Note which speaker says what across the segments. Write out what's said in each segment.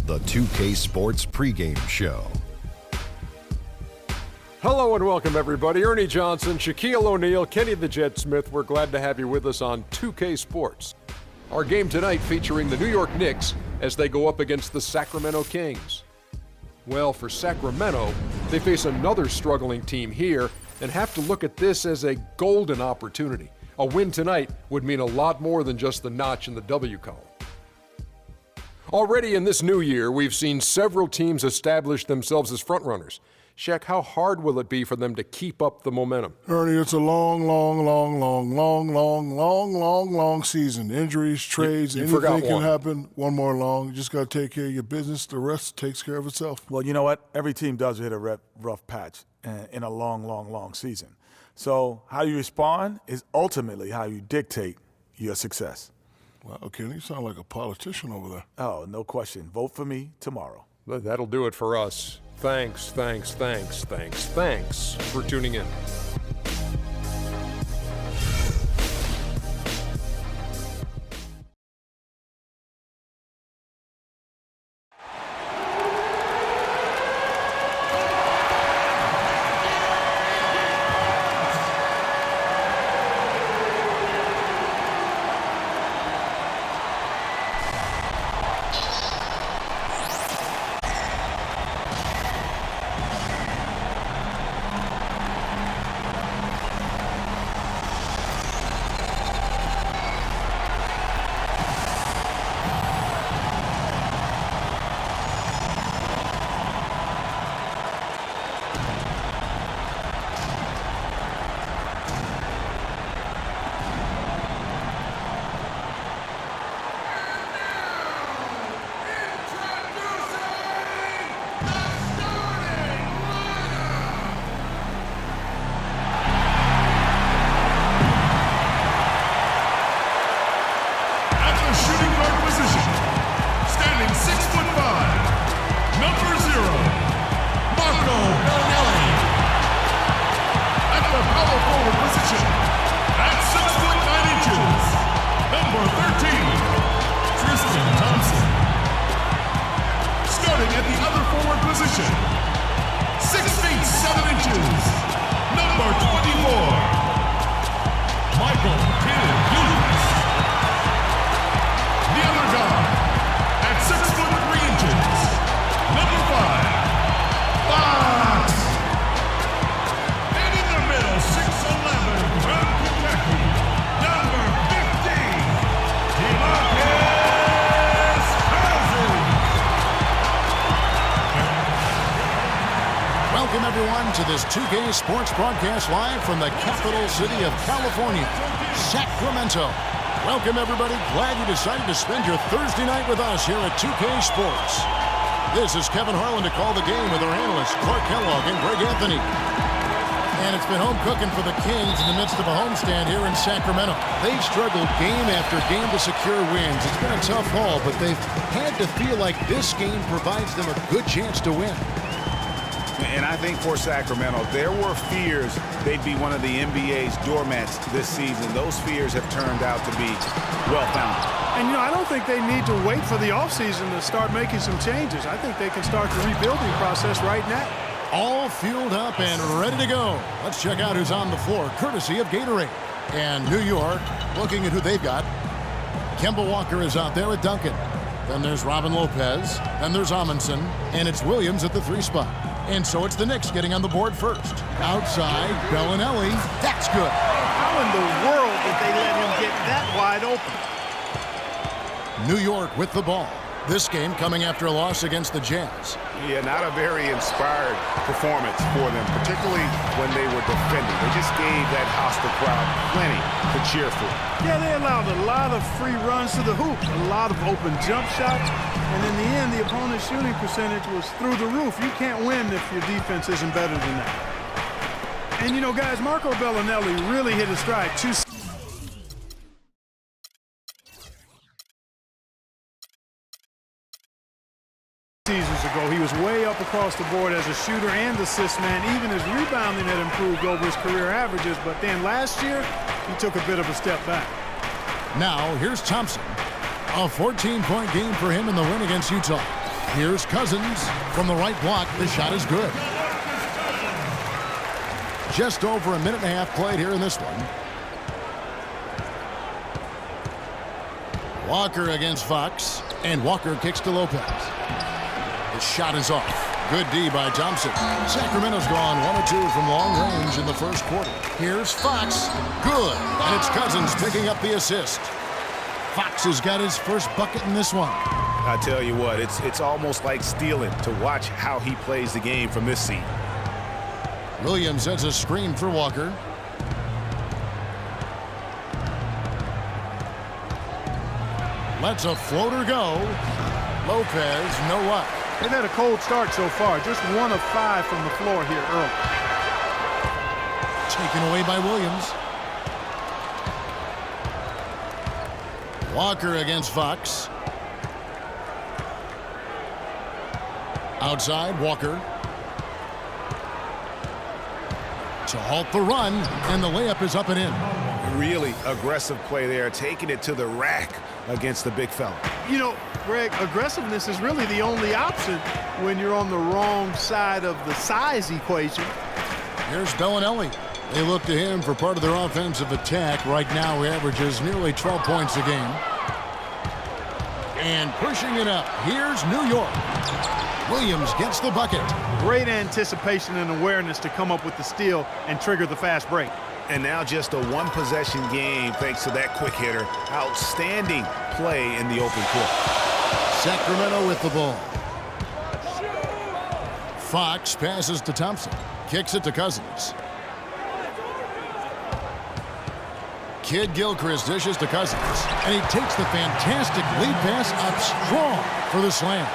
Speaker 1: the 2K Sports pregame show.
Speaker 2: Hello and welcome, everybody. Ernie Johnson, Shaquille O'Neal, Kenny the Jet Smith. We're glad to have you with us on 2K Sports. Our game tonight featuring the New York Knicks as they go up against the Sacramento Kings. Well, for Sacramento, they face another struggling team here and have to look at this as a golden opportunity. A win tonight would mean a lot more than just the notch in the W column. Already in this new year, we've seen several teams establish themselves as frontrunners. Shaq, how hard will it be for them to keep up the momentum?
Speaker 3: Ernie, it's a long season. Injuries, trades, anything can happen. One more long. You just got to take care of your business. The rest takes care of itself.
Speaker 4: Well, you know what? Every team does hit a rough patch in a long season. So how you respond is ultimately how you dictate your success.
Speaker 3: Wow, Kenny, you sound like a politician over there.
Speaker 4: Oh, no question. Vote for me tomorrow.
Speaker 2: That'll do it for us. Thanks for tuning in.
Speaker 5: To this 2K Sports broadcast live from the capital city of California, Sacramento. Welcome, everybody. Glad you decided to spend your Thursday night with us here at 2K Sports. This is Kevin Harlan to call the game with our analysts Clark Kellogg and Greg Anthony. And it's been home cooking for the Kings in the midst of a homestand here in Sacramento. They've struggled game after game to secure wins. It's been a tough haul, but they've had to feel like this game provides them a good chance to win.
Speaker 6: And I think for Sacramento, there were fears they'd be one of the NBA's doormats this season. Those fears have turned out to be well-founded.
Speaker 7: And, I don't think they need to wait for the offseason to start making some changes. I think they can start the rebuilding process right now.
Speaker 5: All fueled up and ready to go. Let's check out who's on the floor, courtesy of Gatorade. And New York, looking at who they've got. Kemba Walker is out there with Duncan. Then there's Robin Lopez. Then there's Amundsen. And it's Williams at the 3 spot. And so it's the Knicks getting on the board first. Outside, Bellinelli. That's good.
Speaker 7: How in the world did they let him get that wide open?
Speaker 5: New York with the ball. This game coming after a loss against the Jazz.
Speaker 6: Yeah, not a very inspired performance for them, particularly when they were defending. They just gave that hostile crowd plenty to cheer for.
Speaker 7: Yeah, they allowed a lot of free runs to the hoop, a lot of open jump shots, and in the end, the opponent's shooting percentage was through the roof. You can't win if your defense isn't better than that. And, guys, Marco Bellinelli really hit his stride. Seasons ago, he was way up across the board as a shooter and assist man. Even his rebounding had improved over his career averages, but then last year, he took a bit of a step back.
Speaker 5: Now, here's Thompson. A 14-point game for him in the win against Utah. Here's Cousins from the right block. The shot is good. Just over a minute and a half played here in this one. Walker against Fox, and Walker kicks to Lopez. The shot is off. Good D by Thompson. Sacramento's gone 1 of 2 from long range in the first quarter. Here's Fox. Good. And it's Cousins picking up the assist. Fox has got his first bucket in this one.
Speaker 6: I tell you what, it's almost like stealing to watch how he plays the game from this seat.
Speaker 5: Williams sets a screen for Walker. Lets a floater go. Lopez, no luck.
Speaker 7: They've had a cold start so far. Just 1 of 5 from the floor here early.
Speaker 5: Taken away by Williams. Walker against Fox. Outside, Walker. To halt the run, and the layup is up and in.
Speaker 6: Really aggressive play there, taking it to the rack against the big fella.
Speaker 7: You know, Greg, aggressiveness is really the only option when you're on the wrong side of the size equation.
Speaker 5: Here's Bellinelli. They look to him for part of their offensive attack. Right now, he averages nearly 12 points a game. And pushing it up, here's New York. Williams gets the bucket.
Speaker 7: Great anticipation and awareness to come up with the steal and trigger the fast break.
Speaker 6: And now just a one-possession game thanks to that quick hitter. Outstanding play in the open court.
Speaker 5: Sacramento with the ball. Fox passes to Thompson. Kicks it to Cousins. Kid Gilchrist dishes to Cousins. And he takes the fantastic lead pass up strong for the slam.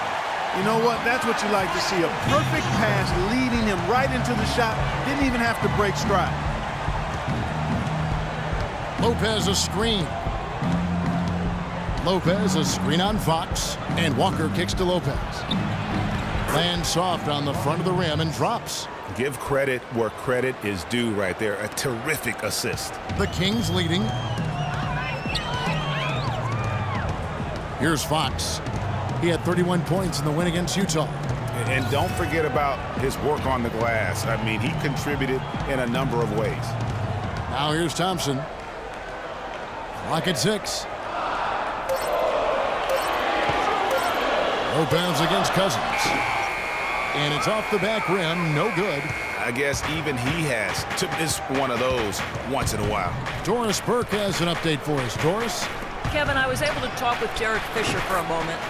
Speaker 7: You know what? That's what you like to see. A perfect pass leading him right into the shot. Didn't even have to break stride.
Speaker 5: Lopez a screen. Lopez a screen on Fox. And Walker kicks to Lopez. Lands soft on the front of the rim and drops.
Speaker 6: Give credit where credit is due right there. A terrific assist.
Speaker 5: The Kings leading. Here's Fox. He had 31 points in the win against Utah.
Speaker 6: And don't forget about his work on the glass. I mean, he contributed in a number of ways.
Speaker 5: Now here's Thompson. Clock at 6. Lopez against Cousins. And it's off the back rim, no good.
Speaker 6: I guess even he has to miss one of those once in a while.
Speaker 5: Doris Burke has an update for us. Doris?
Speaker 8: Kevin, I was able to talk with Derek Fisher for a moment.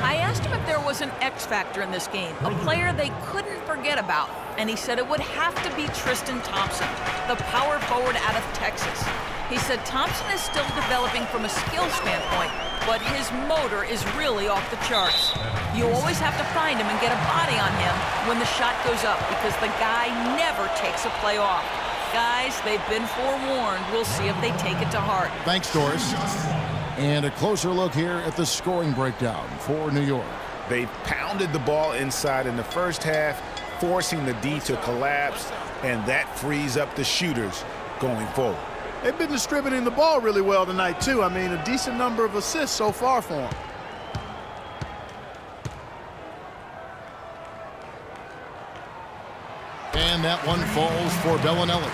Speaker 8: I asked him if there was an X factor in this game, a player they couldn't forget about, and he said it would have to be Tristan Thompson, the power forward out of Texas. He said Thompson is still developing from a skill standpoint, but his motor is really off the charts. You always have to find him and get a body on him when the shot goes up because the guy never takes a play off. Guys, they've been forewarned. We'll see if they take it to heart.
Speaker 5: Thanks, Doris. And a closer look here at the scoring breakdown for New York.
Speaker 6: They pounded the ball inside in the first half, forcing the D to collapse, and that frees up the shooters going forward.
Speaker 7: They've been distributing the ball really well tonight, too. I mean, a decent number of assists so far for them.
Speaker 5: And that one falls for Bellinelli.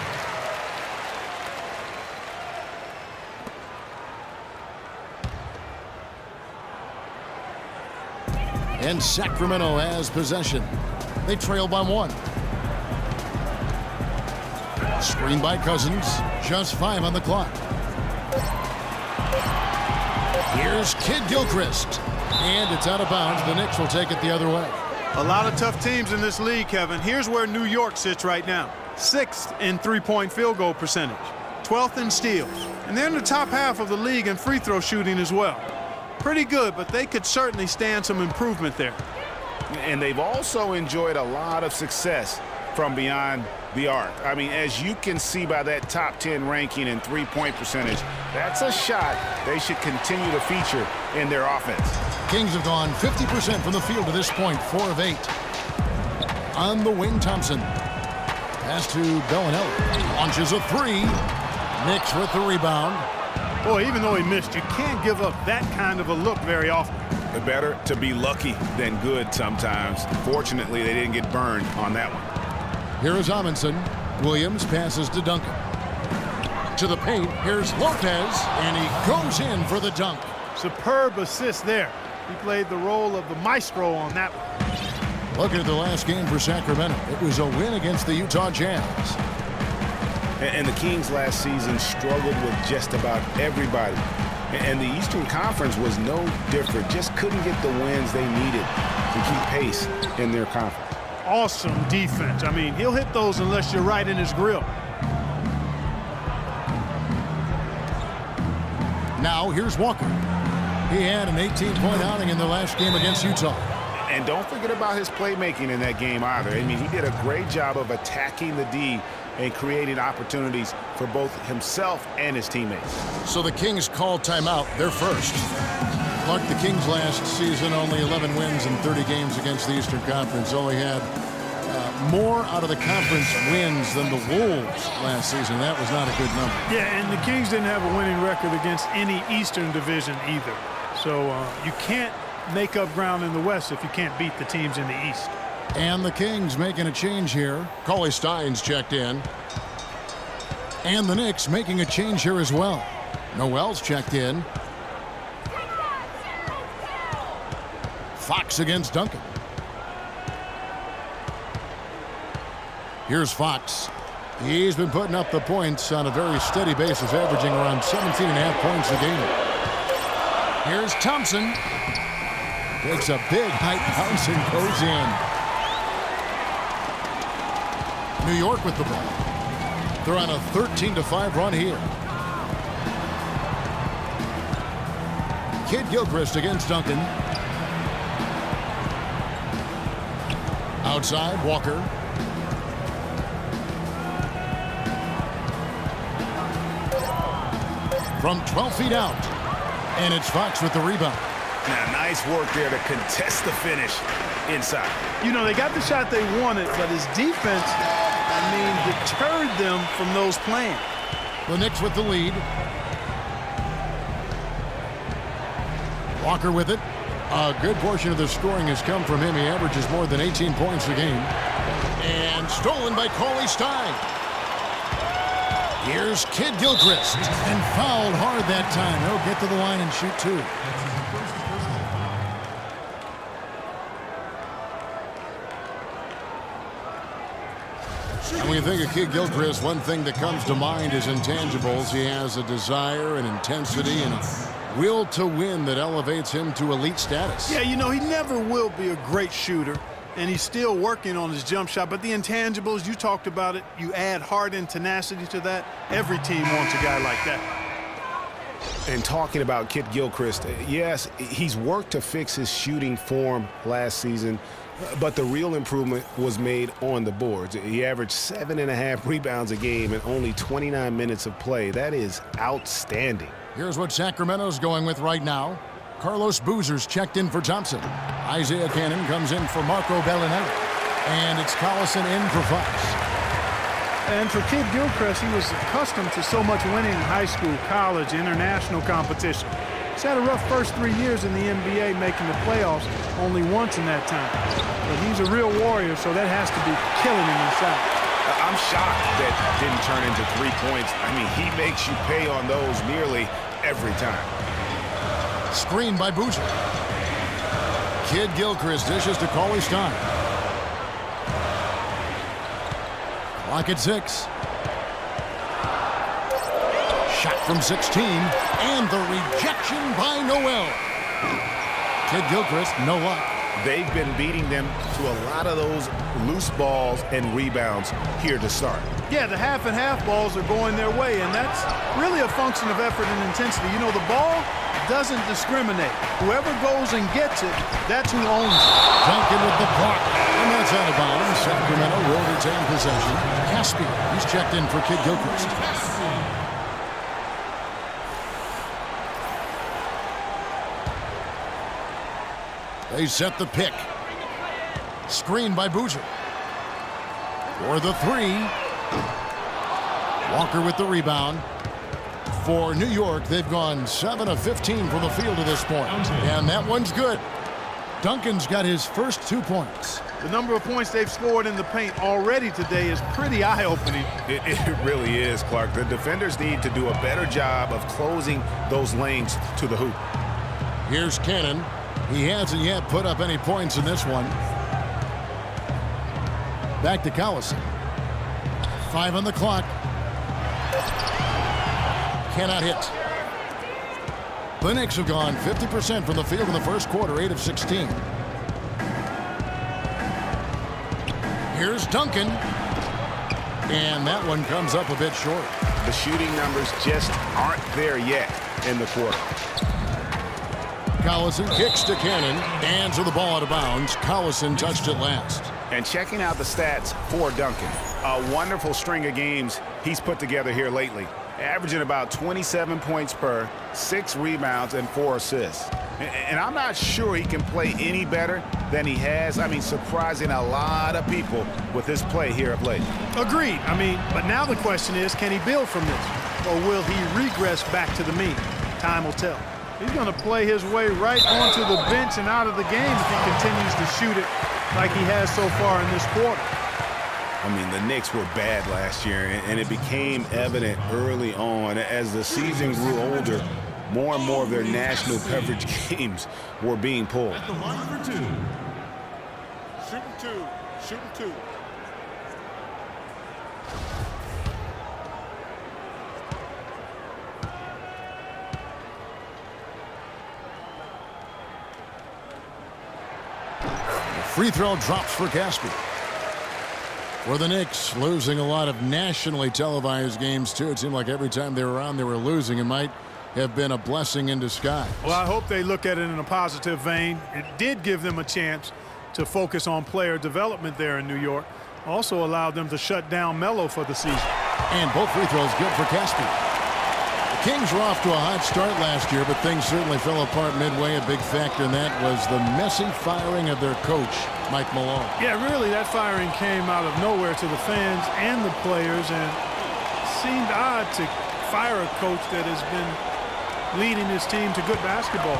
Speaker 5: And Sacramento has possession. They trail by 1. Screen by Cousins. Just 5 on the clock. Here's Kid Gilchrist. And it's out of bounds. The Knicks will take it the other way.
Speaker 7: A lot of tough teams in this league, Kevin. Here's where New York sits right now. 6th in three-point field goal percentage. 12th in steals. And they're in the top half of the league in free throw shooting as well. Pretty good, but they could certainly stand some improvement there.
Speaker 6: And they've also enjoyed a lot of success from beyond the arc. I mean, as you can see by that top 10 ranking and three-point percentage, that's a shot they should continue to feature in their offense.
Speaker 5: Kings have gone 50% from the field to this point, 4 of 8. On the wing, Thompson. Pass to Bellinelli. Launches a 3. Knicks with the rebound.
Speaker 7: Boy, even though he missed, you can't give up that kind of a look very often.
Speaker 6: Better to be lucky than good sometimes. Fortunately, they didn't get burned on that one.
Speaker 5: Here is Amundsen. Williams passes to Duncan. To the paint, here's Lopez, and he goes in for the dunk.
Speaker 7: Superb assist there. He played the role of the maestro on that one.
Speaker 5: Looking at the last game for Sacramento, it was a win against the Utah Jazz.
Speaker 6: And the Kings last season struggled with just about everybody. And the Eastern Conference was no different. Just couldn't get the wins they needed to keep pace in their conference.
Speaker 7: Awesome defense. I mean, he'll hit those unless you're right in his grill.
Speaker 5: Now here's Walker. He had an 18-point outing in the last game against Utah.
Speaker 6: And don't forget about his playmaking in that game either. I mean, he did a great job of attacking the D and creating opportunities for both himself and his teammates.
Speaker 5: So the Kings call timeout. They're first. Clark, the Kings last season only 11 wins in 30 games against the Eastern Conference. Only had more out of the conference wins than the Wolves last season. That was not a good number.
Speaker 7: Yeah, and the Kings didn't have a winning record against any Eastern division either. So you can't make up ground in the West if you can't beat the teams in the East.
Speaker 5: And the Kings making a change here. Cauley Stein's checked in. And the Knicks making a change here as well. Noel's checked in. Fox against Duncan. Here's Fox. He's been putting up the points on a very steady basis, averaging around 17.5 points a game. Here's Thompson. Takes a big height bounce and goes in. New York with the ball. They're on a 13-5 run here. Kid Gilchrist against Duncan. Outside, Walker. From 12 feet out. And it's Fox with the rebound.
Speaker 6: Now, nice work there to contest the finish inside.
Speaker 7: You know, they got the shot they wanted, but his defense, deterred them from those playing.
Speaker 5: The Knicks with the lead. Walker with it. A good portion of the scoring has come from him. He averages more than 18 points a game. And stolen by Cauley Stein. Here's Kid Gilchrist. And fouled hard that time. He'll get to the line and shoot two. And when you think of Kid Gilchrist, one thing that comes to mind is intangibles. He has a desire and intensity and a will to win that elevates him to elite status.
Speaker 7: Yeah, you know, he never will be a great shooter, and he's still working on his jump shot. But the intangibles, you talked about it, you add heart and tenacity to that. Every team wants a guy like that.
Speaker 6: And talking about Kid Gilchrist, yes, he's worked to fix his shooting form last season, but the real improvement was made on the boards. He averaged 7.5 rebounds a game in only 29 minutes of play. That is outstanding.
Speaker 5: Here's what Sacramento's going with right now. Carlos Boozer's checked in for Thompson. Isaiah Cannon comes in for Marco Bellinelli. And it's Collison in for Fox.
Speaker 7: And for Kid Gilchrist, he was accustomed to so much winning in high school, college, international competition. He's had a rough first 3 years in the NBA, making the playoffs only once in that time. But he's a real warrior, so that has to be killing him inside.
Speaker 6: I'm shocked that didn't turn into 3 points. I mean, he makes you pay on those nearly every time.
Speaker 5: Screen by Boozer. Kid Gilchrist dishes to Cauley Stein. Clock at 6. Shot from 16. And the rejection by Noel. Kid Gilchrist, no luck.
Speaker 6: They've been beating them to a lot of those loose balls and rebounds here to start.
Speaker 7: Yeah, the half and half balls are going their way, and that's really a function of effort and intensity. You know, the ball doesn't discriminate. Whoever goes and gets it, that's who owns it.
Speaker 5: Duncan with the block. And that's out of bounds. Sacramento will retain possession. Caspian, he's checked in for Kid Gilchrist. They set the pick. Screen by Boozer. For the three. Walker with the rebound. For New York, they've gone 7 of 15 from the field to this point. And that one's good. Duncan's got his first 2 points.
Speaker 7: The number of points they've scored in the paint already today is pretty eye-opening.
Speaker 6: It really is, Clark. The defenders need to do a better job of closing those lanes to the hoop.
Speaker 5: Here's Cannon. He hasn't yet put up any points in this one. Back to Collison. 5 on the clock. Cannot hit. The Knicks have gone 50% from the field in the first quarter, 8 of 16. Here's Duncan. And that one comes up a bit short.
Speaker 6: The shooting numbers just aren't there yet in the quarter.
Speaker 5: Collison kicks to Cannon. Hands of the ball out of bounds. Collison touched it last.
Speaker 6: And checking out the stats for Duncan, a wonderful string of games he's put together here lately, averaging about 27 points per, 6 rebounds, and 4 assists. And I'm not sure he can play any better than he has. I mean, surprising a lot of people with his play here of late.
Speaker 7: Agreed. But now the question is, can he build from this? Or will he regress back to the mean? Time will tell. He's going to play his way right onto the bench and out of the game if he continues to shoot it like he has so far in this quarter.
Speaker 6: I mean, the Knicks were bad last year, and it became evident early on. As the season grew older, more and more of their national coverage games were being pulled.
Speaker 5: At the line for 2. Shooting 2. Shooting 2. Free throw drops for Caspi. For the Knicks, losing a lot of nationally televised games, too. It seemed like every time they were on, they were losing. It might have been a blessing in disguise.
Speaker 7: Well, I hope they look at it in a positive vein. It did give them a chance to focus on player development there in New York. Also allowed them to shut down Melo for the season.
Speaker 5: And both free throws good for Caspi. The Kings were off to a hot start last year, but things certainly fell apart midway. A big factor in that was the messy firing of their coach, Mike Malone.
Speaker 7: Yeah, really, that firing came out of nowhere to the fans and the players, and seemed odd to fire a coach that has been leading his team to good basketball.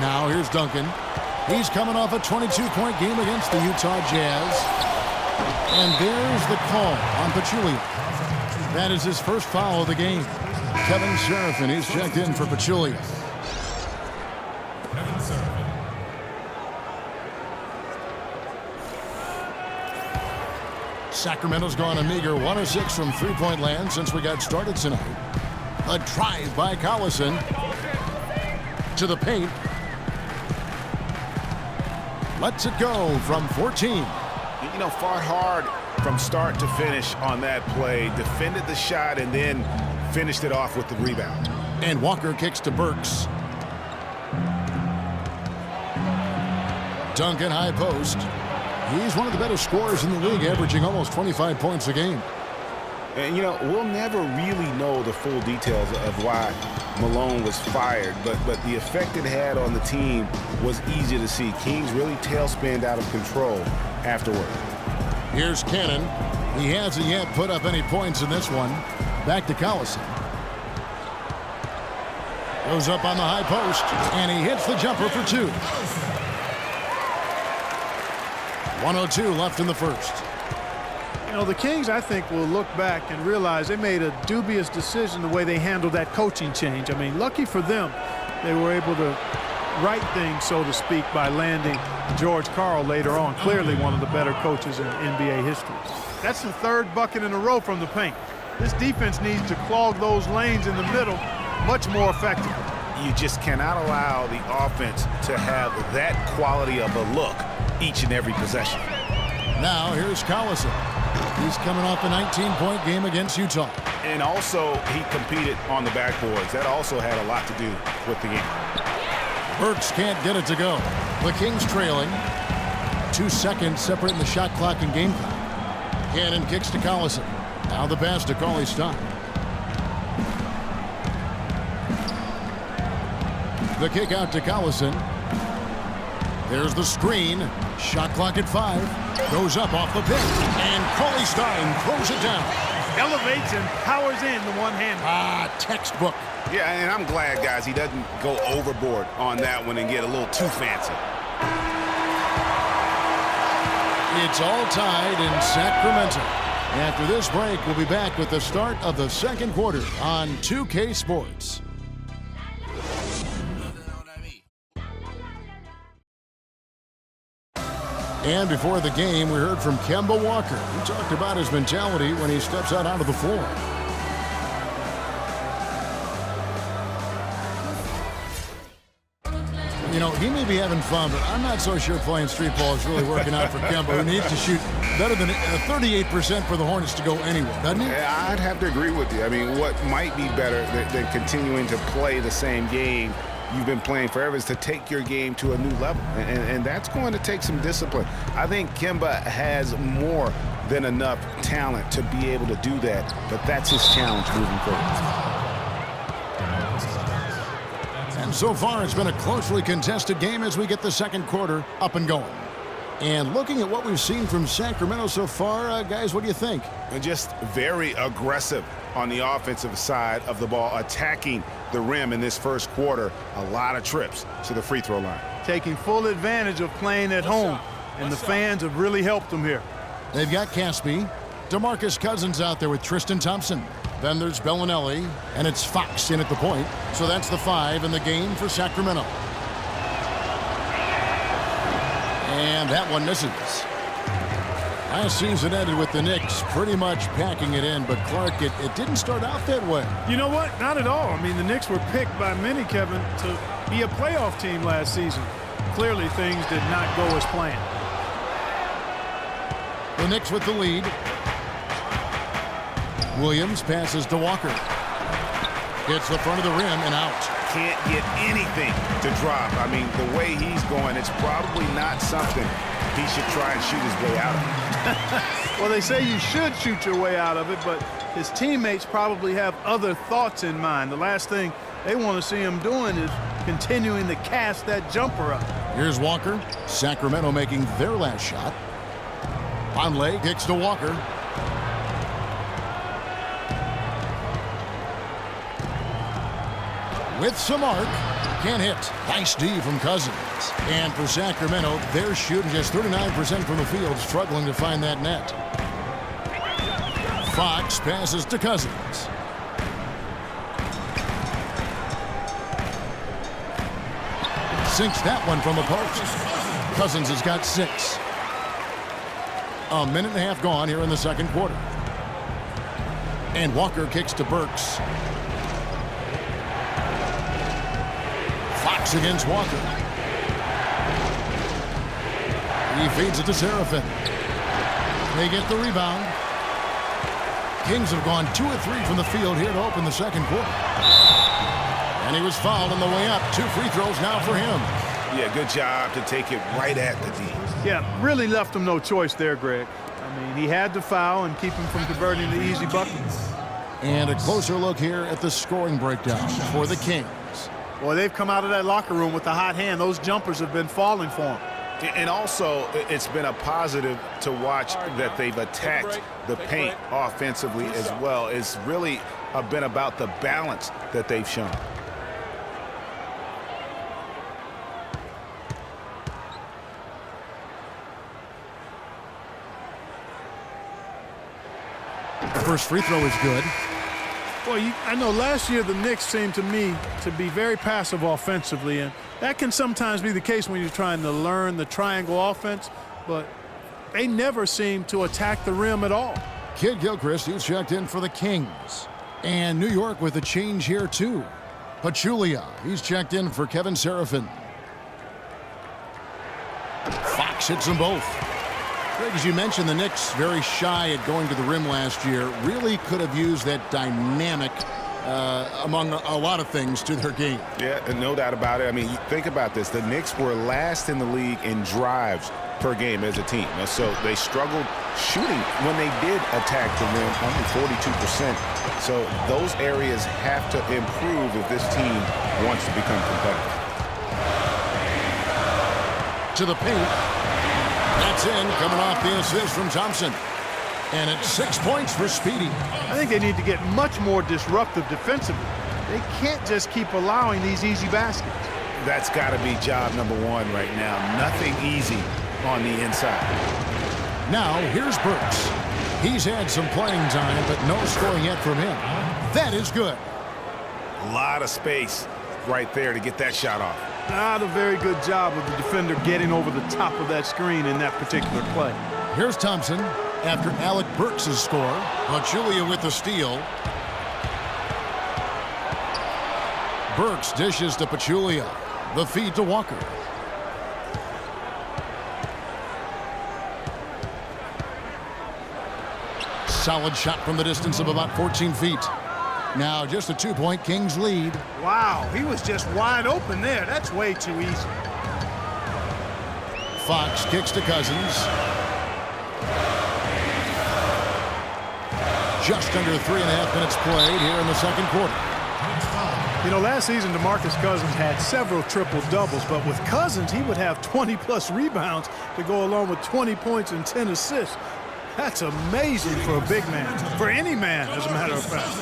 Speaker 5: Now here's Duncan. He's coming off a 22-point game against the Utah Jazz. And there's the call on Pachulia. That is his first foul of the game. Kevin Serafin, he's checked in for Pachulia. Sacramento's gone a meager 1 of 6 from three-point land since we got started tonight. A drive by Collison to the paint. Lets it go from 14.
Speaker 6: You know, fought hard from start to finish on that play. Defended the shot and then finished it off with the rebound.
Speaker 5: And Walker kicks to Burks. Duncan high post. He's one of the better scorers in the league, averaging almost 25 points a game.
Speaker 6: And, you know, we'll never really know the full details of why Malone was fired, but the effect it had on the team was easy to see. Kings really tailspinned out of control afterward.
Speaker 5: Here's Cannon. He hasn't yet put up any points in this one. Back to Collison. Goes up on the high post, and he hits the jumper for 2. 1:02 left in the first.
Speaker 7: You know, the Kings, I think, will look back and realize they made a dubious decision the way they handled that coaching change. I mean, lucky for them, they were able to right things, so to speak, by landing George Karl later on. Clearly one of the better coaches in NBA history. That's the 3rd bucket in a row from the paint. This defense needs to clog those lanes in the middle much more effectively.
Speaker 6: You just cannot allow the offense to have that quality of a look each and every possession.
Speaker 5: Now here's Collison. He's coming off a 19-point game against Utah.
Speaker 6: And also, he competed on the backboards. That also had a lot to do with the game.
Speaker 5: Burks can't get it to go. The Kings trailing. 2 seconds separating the shot clock and game clock. Cannon kicks to Collison. Now the pass to Cauley Stein. The kick out to Collison. There's the screen. Shot clock at 5. Goes up off the pin. And Cauley Stein throws it down.
Speaker 7: elevates and powers in the one-hander.
Speaker 5: Textbook.
Speaker 6: Yeah, and I'm glad, guys, he doesn't go overboard on that one and get a little too fancy.
Speaker 5: It's all tied in Sacramento. After this break, we'll be back with the start of the second quarter on 2K Sports. And before the game, we heard from Kemba Walker. He talked about his mentality when he steps out onto the floor. You know, he may be having fun, but I'm not so sure playing street ball is really working out for Kemba, who needs to shoot better than 38% for the Hornets to go anywhere, doesn't he?
Speaker 6: Yeah, I'd have to agree with you. I mean, what might be better than continuing to play the same game you've been playing forever is to take your game to a new level, and that's going to take some discipline. I think Kemba has more than enough talent to be able to do that, but that's his challenge moving forward.
Speaker 5: And so far, it's been a closely contested game as we get the second quarter up and going. And looking at what we've seen from Sacramento so far, guys, what do you think?
Speaker 6: Just very aggressive on the offensive side of the ball, attacking the rim in this first quarter. A lot of trips to the free throw line.
Speaker 7: Taking full advantage of playing at home, and the fans have really helped them here.
Speaker 5: They've got Caspi, Demarcus Cousins out there with Tristan Thompson. Then there's Bellinelli, and it's Fox in at the point. So that's the 5 in the game for Sacramento. And that one misses. Last season ended with the Knicks pretty much packing it in, but Clark, it didn't start out that way.
Speaker 7: You know what? Not at all. I mean, the Knicks were picked by many, Kevin, to be a playoff team last season. Clearly, things did not go as planned.
Speaker 5: The Knicks with the lead. Williams passes to Walker. Hits the front of the rim and out.
Speaker 6: Can't get anything to drop. I mean, the way he's going, it's probably not something he should try and shoot his way out of.
Speaker 7: Well, they say you should shoot your way out of it, but his teammates probably have other thoughts in mind. The last thing they want to see him doing is continuing to cast that jumper up.
Speaker 5: Here's Walker. Sacramento making their last shot. Conley kicks to Walker. With some arc, can't hit. Nice D from Cousins. And for Sacramento, they're shooting just 39% from the field, struggling to find that net. Fox passes to Cousins. Sinks that one from the post. Cousins has got 6. A minute and a half gone here in the second quarter. And Walker kicks to Burks. Fox against Walker. He feeds it to Seraphin. They get the rebound. Kings have gone 2 of 3 from the field here to open the second quarter. And he was fouled on the way up. 2 free throws now for him.
Speaker 6: Yeah, good job to take it right at the D.
Speaker 7: Yeah, really left him no choice there, Greg. I mean, he had to foul and keep him from converting the easy buckets.
Speaker 5: And a closer look here at the scoring breakdown for the Kings.
Speaker 7: Boy, they've come out of that locker room with the hot hand. Those jumpers have been falling for them.
Speaker 6: And also, it's been a positive to watch that they've attacked the paint offensively as well. It's really been about the balance that they've shown.
Speaker 5: First free throw is good.
Speaker 7: Well, I know last year the Knicks seemed to me to be very passive offensively, and that can sometimes be the case when you're trying to learn the triangle offense, but they never seem to attack the rim at all.
Speaker 5: Kid Gilchrist, he's checked in for the Kings. And New York with a change here, too. Pachulia, he's checked in for Kevin Seraphin. Fox hits them both. Greg, as you mentioned, the Knicks very shy at going to the rim last year. Really could have used that dynamic, among a lot of things, to their game.
Speaker 6: Yeah, no doubt about it. I mean, think about this. The Knicks were last in the league in drives per game as a team. So they struggled shooting when they did attack the rim, only 42%. So those areas have to improve if this team wants to become competitive.
Speaker 5: To the paint. That's in, coming off the assist from Thompson. And it's 6 points for Speedy.
Speaker 7: I think they need to get much more disruptive defensively. They can't just keep allowing these easy baskets.
Speaker 6: That's got to be job number one right now. Nothing easy on the inside.
Speaker 5: Now, here's Burks. He's had some playing time, but no scoring yet from him. That is good.
Speaker 6: A lot of space right there to get that shot off.
Speaker 7: Not a very good job of the defender getting over the top of that screen in that particular play.
Speaker 5: Here's Thompson after Alec Burks' score. Pachulia with the steal. Burks dishes to Pachulia. The feed to Walker. Solid shot from the distance of about 14 feet. Now just a 2-point Kings lead.
Speaker 7: Wow, he was just wide open there. That's way too easy.
Speaker 5: Fox kicks to Cousins. Just under 3.5 minutes played here in the second quarter.
Speaker 7: You know, last season, Demarcus Cousins had several triple-doubles, but with Cousins, he would have 20-plus rebounds to go along with 20 points and 10 assists. That's amazing for a big man, for any man, as a matter of fact.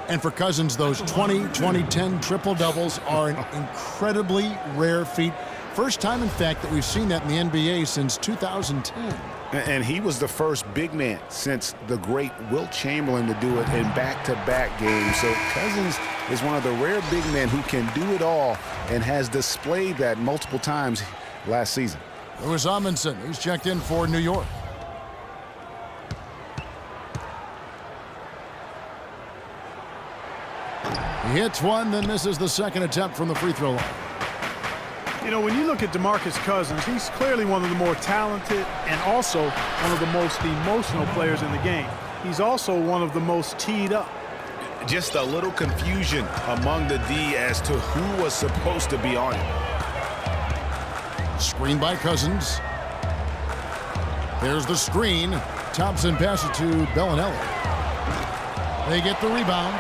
Speaker 5: And for Cousins, those 20-20-10 triple-doubles are an incredibly rare feat. First time, in fact, that we've seen that in the NBA since 2010.
Speaker 6: And he was the first big man since the great Wilt Chamberlain to do it in back-to-back games. So Cousins is one of the rare big men who can do it all and has displayed that multiple times last season.
Speaker 5: Louis Amundsen, he's checked in for New York. He hits one, then misses the second attempt from the free throw line.
Speaker 7: You know, when you look at Demarcus Cousins, he's clearly one of the more talented and also one of the most emotional players in the game. He's also one of the most teed up.
Speaker 6: Just a little confusion among the D as to who was supposed to be on it.
Speaker 5: Screen by Cousins. There's the screen. Thompson passes to Bellinelli. They get the rebound.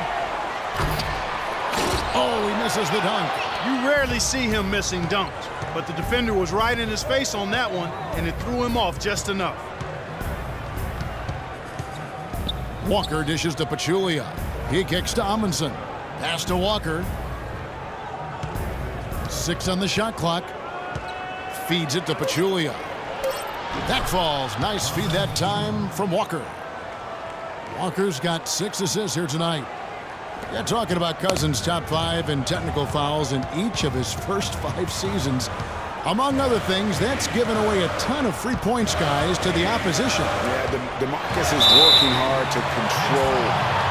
Speaker 5: Oh, he misses the dunk.
Speaker 7: You rarely see him missing dunks, but the defender was right in his face on that one, and it threw him off just enough.
Speaker 5: Walker dishes to Pachulia. He kicks to Amundsen. Pass to Walker. 6 on the shot clock. Feeds it to Pachulia. That falls. Nice feed that time from Walker. Walker's got 6 assists here tonight. Yeah, talking about Cousins' top 5 in technical fouls in each of his first 5 seasons. Among other things, that's given away a ton of free points, guys, to the opposition.
Speaker 6: Yeah, Demarcus is working hard to control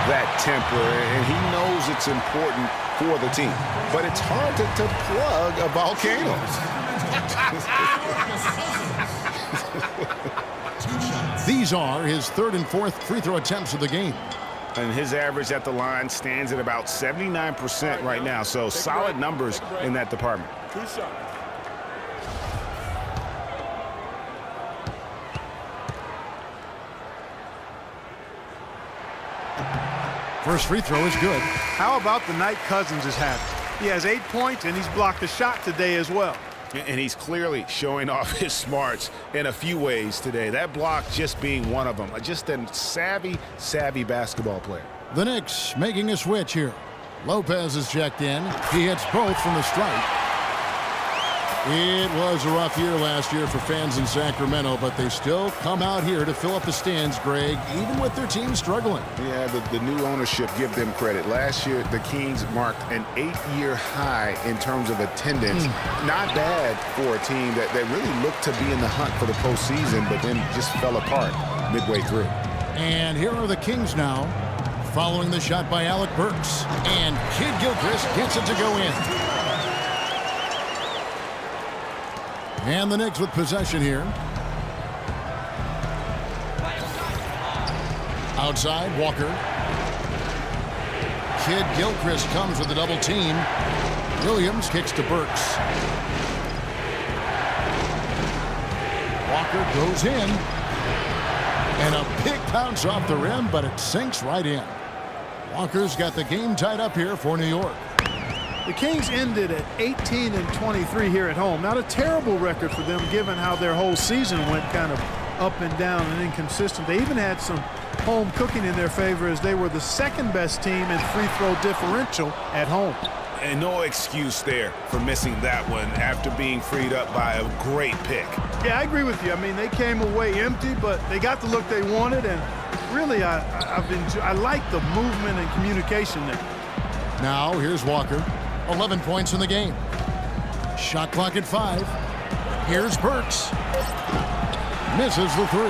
Speaker 6: that temper, and he knows it's important for the team. But it's hard to plug a volcano.
Speaker 5: These are his 3rd and 4th free throw attempts of the game.
Speaker 6: And his average at the line stands at about 79% right now. So solid numbers in that department.
Speaker 5: First free throw is good.
Speaker 7: How about the night Cousins is having? He has 8 points, and he's blocked a shot today as well.
Speaker 6: And he's clearly showing off his smarts in a few ways today. That block just being one of them. Just a savvy basketball player.
Speaker 5: The Knicks making a switch here. Lopez is checked in. He hits both from the stripe. It was a rough year last year for fans in Sacramento, but they still come out here to fill up the stands, Greg, even with their team struggling.
Speaker 6: Yeah, the new ownership, give them credit. Last year, the Kings marked an 8-year high in terms of attendance. Not bad for a team that really looked to be in the hunt for the postseason, but then just fell apart midway through.
Speaker 5: And here are the Kings now, following the shot by Alec Burks. And Kid Gilchrist gets it to go in. And the Knicks with possession here. Outside, Walker. Kid Gilchrist comes with a double team. Williams kicks to Burks. Walker goes in. And a big bounce off the rim, but it sinks right in. Walker's got the game tied up here for New York.
Speaker 7: The Kings ended at 18-23 here at home. Not a terrible record for them given how their whole season went kind of up and down and inconsistent. They even had some home cooking in their favor as they were the second best team in free throw differential at home.
Speaker 6: And no excuse there for missing that one after being freed up by a great pick.
Speaker 7: Yeah, I agree with you. I mean, they came away empty, but they got the look they wanted, and really I like the movement and communication there.
Speaker 5: Now here's Walker. 11 points in the game. Shot clock at 5. Here's Burks. Misses the 3.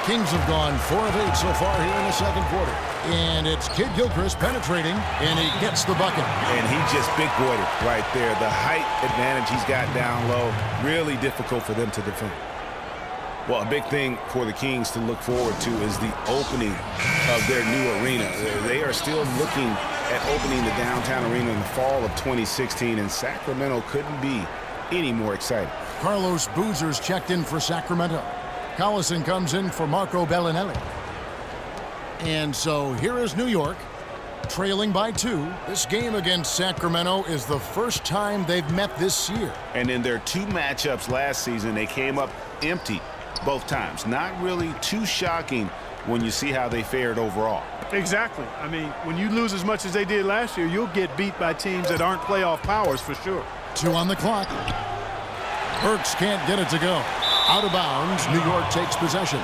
Speaker 5: Kings have gone 4 of 8 so far here in the second quarter. And it's Kid Gilchrist penetrating, and he gets the bucket.
Speaker 6: And he just big-boyed it right there. The height advantage he's got down low, really difficult for them to defend. Well, a big thing for the Kings to look forward to is the opening of their new arena. They are still looking at opening the downtown arena in the fall of 2016, and Sacramento couldn't be any more excited.
Speaker 5: Carlos Boozer's checked in for Sacramento. Collison comes in for Marco Bellinelli. And so here is New York, trailing by 2. This game against Sacramento is the first time they've met this year.
Speaker 6: And in their 2 matchups last season, they came up empty both times. Not really too shocking when you see how they fared overall.
Speaker 7: Exactly. I mean, when you lose as much as they did last year, you'll get beat by teams that aren't playoff powers for sure.
Speaker 5: 2 on the clock. Burks can't get it to go. Out of bounds, New York takes possession.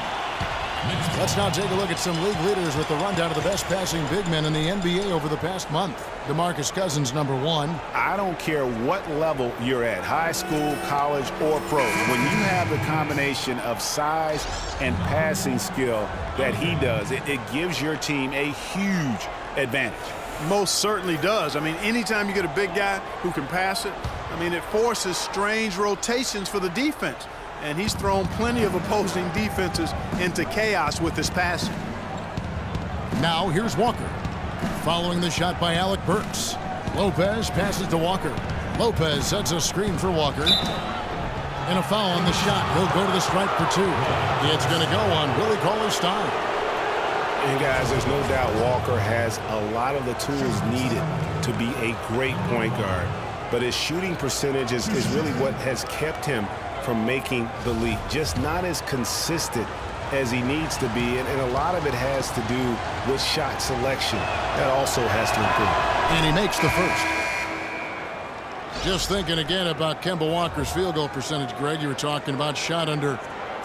Speaker 5: Let's now take a look at some league leaders with the rundown of the best passing big men in the NBA over the past month. Demarcus Cousins, #1.
Speaker 6: I don't care what level you're at, high school, college, or pro. When you have the combination of size and passing skill that he does, it gives your team a huge advantage.
Speaker 7: Most certainly does. I mean, anytime you get a big guy who can pass it, I mean, it forces strange rotations for the defense. And he's thrown plenty of opposing defenses into chaos with his passing.
Speaker 5: Now here's Walker. Following the shot by Alec Burks. Lopez passes to Walker. Lopez sets a screen for Walker. And a foul on the shot. He'll go to the stripe for 2. It's going to go on Willie Cauley-Stein.
Speaker 6: And guys, there's no doubt Walker has a lot of the tools needed to be a great point guard. But his shooting percentage is really what has kept him from making the leap. Just not as consistent as he needs to be, and a lot of it has to do with shot selection. That also has to improve.
Speaker 5: And he makes the first. Just thinking again about Kemba Walker's field goal percentage, Greg. You were talking about shot under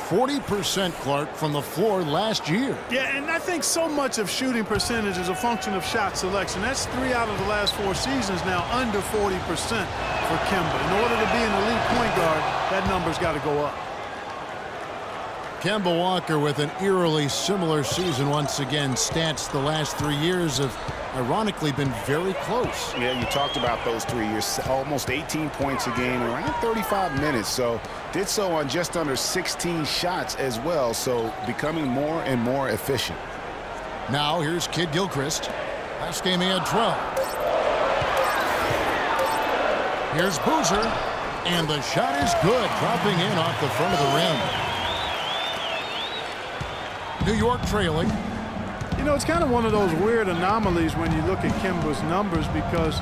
Speaker 5: 40%, Clark, from the floor last year.
Speaker 7: Yeah, and I think so much of shooting percentage is a function of shot selection. That's 3 out of the last 4 seasons now, under 40% for Kemba. In order to be an elite point guard, that number's got to go up.
Speaker 5: Kemba Walker with an eerily similar season once again. Stats the last 3 years have ironically been very close.
Speaker 6: Yeah, you talked about those 3 years. Almost 18 points a game, around 35 minutes. So did so on just under 16 shots as well. So becoming more and more efficient.
Speaker 5: Now here's Kid Gilchrist. Last game he had 12. Here's Boozer. And the shot is good, dropping in off the front of the rim. New York trailing.
Speaker 7: You know, it's kind of one of those weird anomalies when you look at Kemba's numbers, because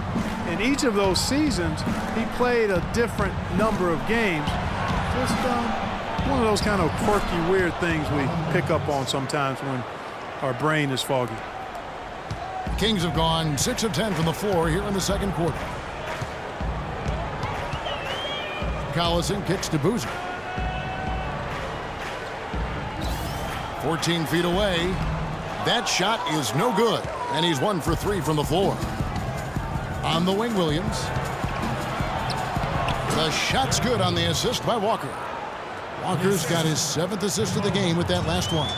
Speaker 7: in each of those seasons, he played a different number of games. Just one of those kind of quirky, weird things we pick up on sometimes when our brain is foggy.
Speaker 5: Kings have gone 6 of 10 from the floor here in the second quarter. Collison kicks to Boozer. 14 feet away. That shot is no good, and he's 1 for 3 from the floor. On the wing, Williams. The shot's good on the assist by Walker. Walker's got his 7th assist of the game with that last one.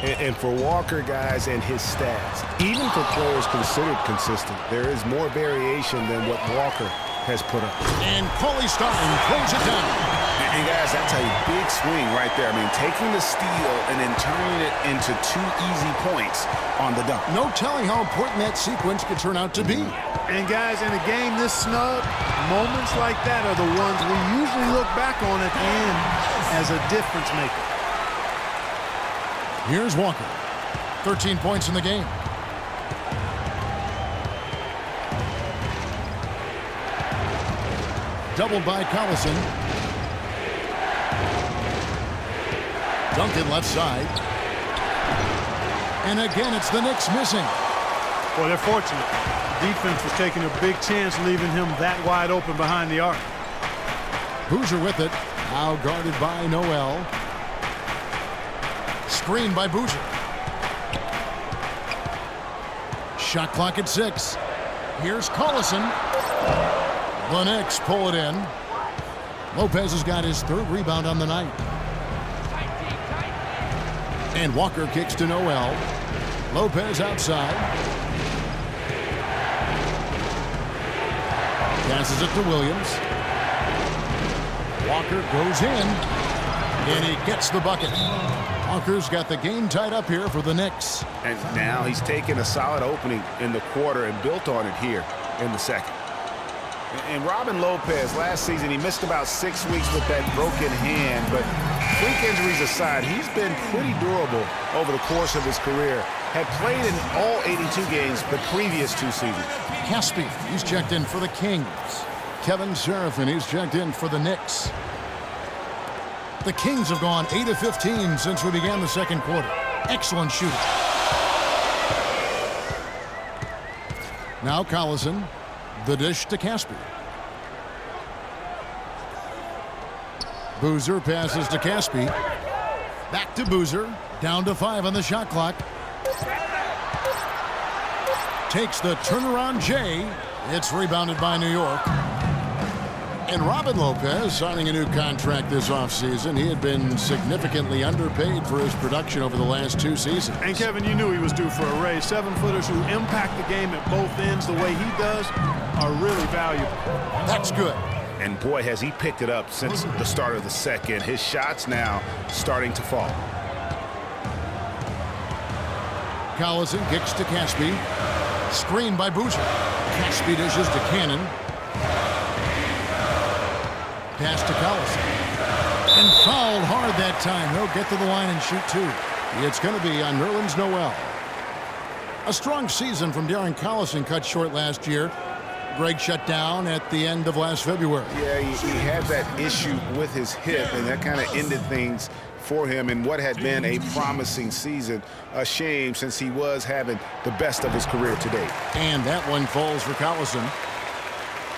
Speaker 6: And for Walker, guys, and his stats, even for players considered consistent, there is more variation than what Walker has put up.
Speaker 5: And Cauley-Stein throws it down.
Speaker 6: And guys, that's a big swing right there. I mean, taking the steal and then turning it into 2 easy points on the dunk.
Speaker 5: No telling how important that sequence could turn out to be.
Speaker 7: And guys, in a game this snug, moments like that are the ones we usually look back on at the end as a difference maker.
Speaker 5: Here's Walker. 13 points in the game. Doubled by Collison. Duncan left side. And again, it's the Knicks missing.
Speaker 7: Well, they're fortunate. The defense was taking a big chance, leaving him that wide open behind the arc.
Speaker 5: Boozer with it. Now guarded by Noel. Screen by Boozer. Shot clock at 6. Here's Collison. The Knicks pull it in. Lopez has got his 3rd rebound on the night. And Walker kicks to Noel. Lopez outside. Passes it to Williams. Walker goes in. And he gets the bucket. Walker's got the game tied up here for the Knicks.
Speaker 6: And now he's taken a solid opening in the quarter and built on it here in the second. And Robin Lopez, last season, he missed about 6 weeks with that broken hand. But freak injuries aside, he's been pretty durable over the course of his career. Had played in all 82 games the previous 2 seasons.
Speaker 5: Caspi, he's checked in for the Kings. Kevin Seraphin, he's checked in for the Knicks. The Kings have gone 8 of 15 since we began the second quarter. Excellent shooting. Now Collison. The dish to Caspi. Boozer passes to Caspi. Back to Boozer. Down to 5 on the shot clock. Takes the turnaround J. It's rebounded by New York. And Robin Lopez signing a new contract this offseason. He had been significantly underpaid for his production over the last 2 seasons.
Speaker 7: And Kevin, you knew he was due for a raise. 7-footers who impact the game at both ends the way he does are really valuable.
Speaker 5: That's good.
Speaker 6: And boy, has he picked it up since the start of the second. His shots now starting to fall.
Speaker 5: Collison kicks to Caspi. Screen by Boozer. Caspi dishes to Cannon. Pass to Collison. And fouled hard that time. He'll get to the line and shoot 2. It's going to be on Nerlens Noel. A strong season from Darren Collison cut short last year. Greg shut down at the end of last February.
Speaker 6: Yeah, he had that issue with his hip, and that kind of ended things for him in what had been a promising season. A shame, since he was having the best of his career to date.
Speaker 5: And that one falls for Collison.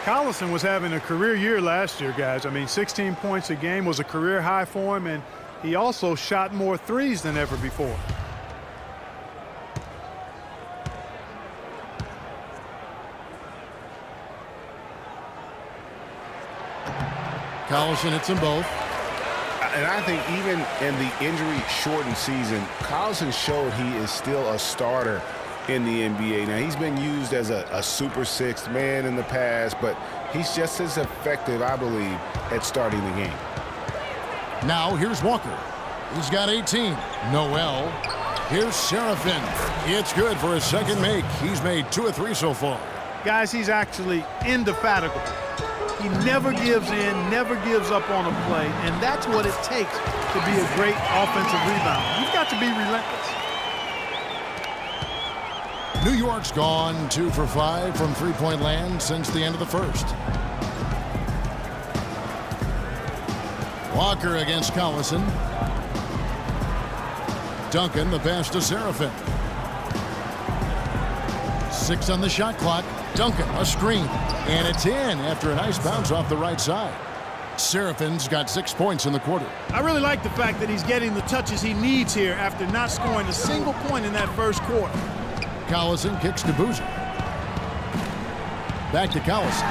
Speaker 7: Collison was having a career year last year, guys. I mean, 16 points a game was a career high for him, and he also shot more threes than ever before.
Speaker 5: Collison hits them both.
Speaker 6: And I think even in the injury-shortened season, Collison showed he is still a starter in the NBA. Now, he's been used as a super sixth man in the past, but he's just as effective, I believe, at starting the game.
Speaker 5: Now, here's Walker. He's got 18. Noel. Here's Seraphin. It's good for his second make. He's made 2 of 3 so far.
Speaker 7: Guys, he's actually indefatigable. He never gives in, never gives up on a play, and that's what it takes to be a great offensive rebounder. You've got to be relentless.
Speaker 5: New York's gone 2 for 5 from three-point land since the end of the first. Walker against Collison. Duncan, the pass to Seraphin. 6 on the shot clock. Duncan, a screen. And it's in after a nice bounce off the right side. Seraphin's got 6 points in the quarter.
Speaker 7: I really like the fact that he's getting the touches he needs here after not scoring a single point in that first quarter.
Speaker 5: Collison kicks to Boozer. Back to Collison.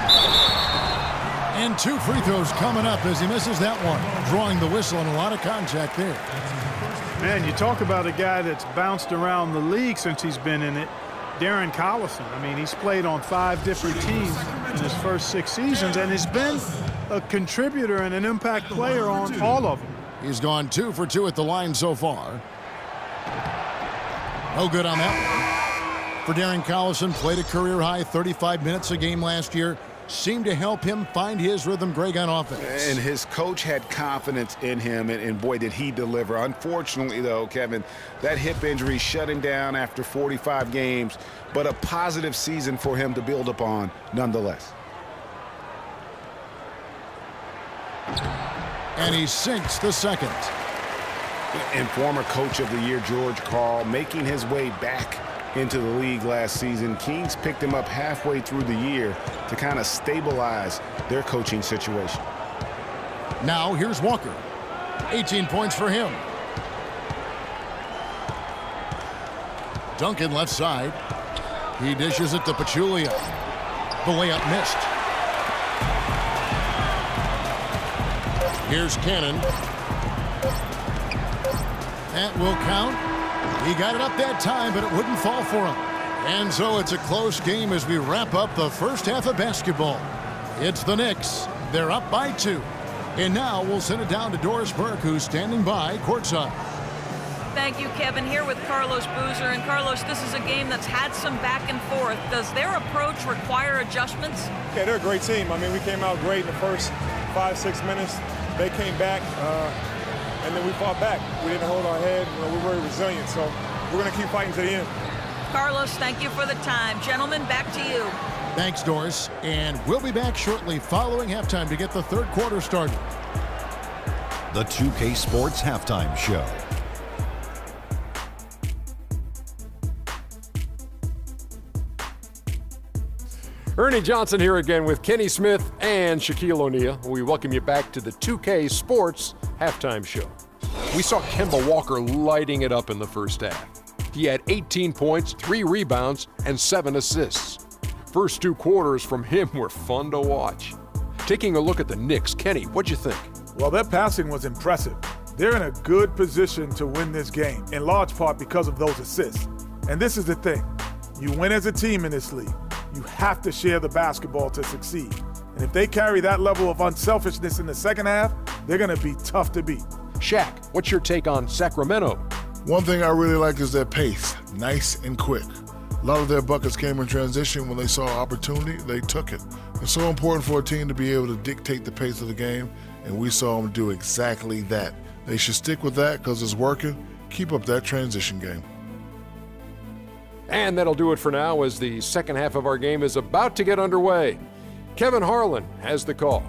Speaker 5: And 2 free throws coming up as he misses that one. Drawing the whistle and a lot of contact there.
Speaker 7: Man, you talk about a guy that's bounced around the league since he's been in it. Darren Collison. I mean, he's played on 5 different teams in his first 6 seasons and has been a contributor and an impact player on all of them.
Speaker 5: He's gone 2 for 2 at the line so far. No good on that one. For Darren Collison, played a career-high 35 minutes a game last year. Seemed to help him find his rhythm, Greg, on offense.
Speaker 6: And his coach had confidence in him, and boy, did he deliver. Unfortunately, though, Kevin, that hip injury shut him down after 45 games, but a positive season for him to build upon nonetheless.
Speaker 5: And he sinks the second.
Speaker 6: And former Coach of the Year George Karl making his way back into the league last season. Kings picked him up halfway through the year to kind of stabilize their coaching situation.
Speaker 5: Now here's Walker. 18 points for him. Duncan left side. He dishes it to Pachulia. The layup missed. Here's Cannon. That will count. He got it up that time, but it wouldn't fall for him. And so it's a close game as we wrap up the first half of basketball. It's the Knicks. They're up by 2. And now we'll send it down to Doris Burke, who's standing by courtside.
Speaker 8: Thank you, Kevin. Here with Carlos Boozer. And Carlos, this is a game that's had some back and forth. Does their approach require adjustments?
Speaker 9: Yeah, they're a great team. I mean, we came out great in the first 5-6 minutes. They came back, and then we fought back. We didn't hold our head. You know, we're very resilient, so we're going to keep fighting to the end.
Speaker 8: Carlos, thank you for the time. Gentlemen, back to you.
Speaker 5: Thanks, Doris. And we'll be back shortly following halftime to get the third quarter started.
Speaker 1: The 2K Sports Halftime Show.
Speaker 2: Ernie Johnson here again with Kenny Smith and Shaquille O'Neal. We welcome you back to the 2K Sports Halftime Show. We saw Kemba Walker lighting it up in the first half. He had 18 points, 3 rebounds, and 7 assists. First 2 quarters from him were fun to watch. Taking a look at the Knicks, Kenny, what'd you think?
Speaker 4: Well, their passing was impressive. They're in a good position to win this game, in large part because of those assists. And this is the thing. You win as a team in this league. You have to share the basketball to succeed. And if they carry that level of unselfishness in the second half, they're going to be tough to beat.
Speaker 2: Shaq, what's your take on Sacramento?
Speaker 3: One thing I really like is their pace, nice and quick. A lot of their buckets came in transition. When they saw opportunity, they took it. It's so important for a team to be able to dictate the pace of the game, and we saw them do exactly that. They should stick with that because it's working. Keep up that transition game.
Speaker 2: And that'll do it for now as the second half of our game is about to get underway. Kevin Harlan has the call.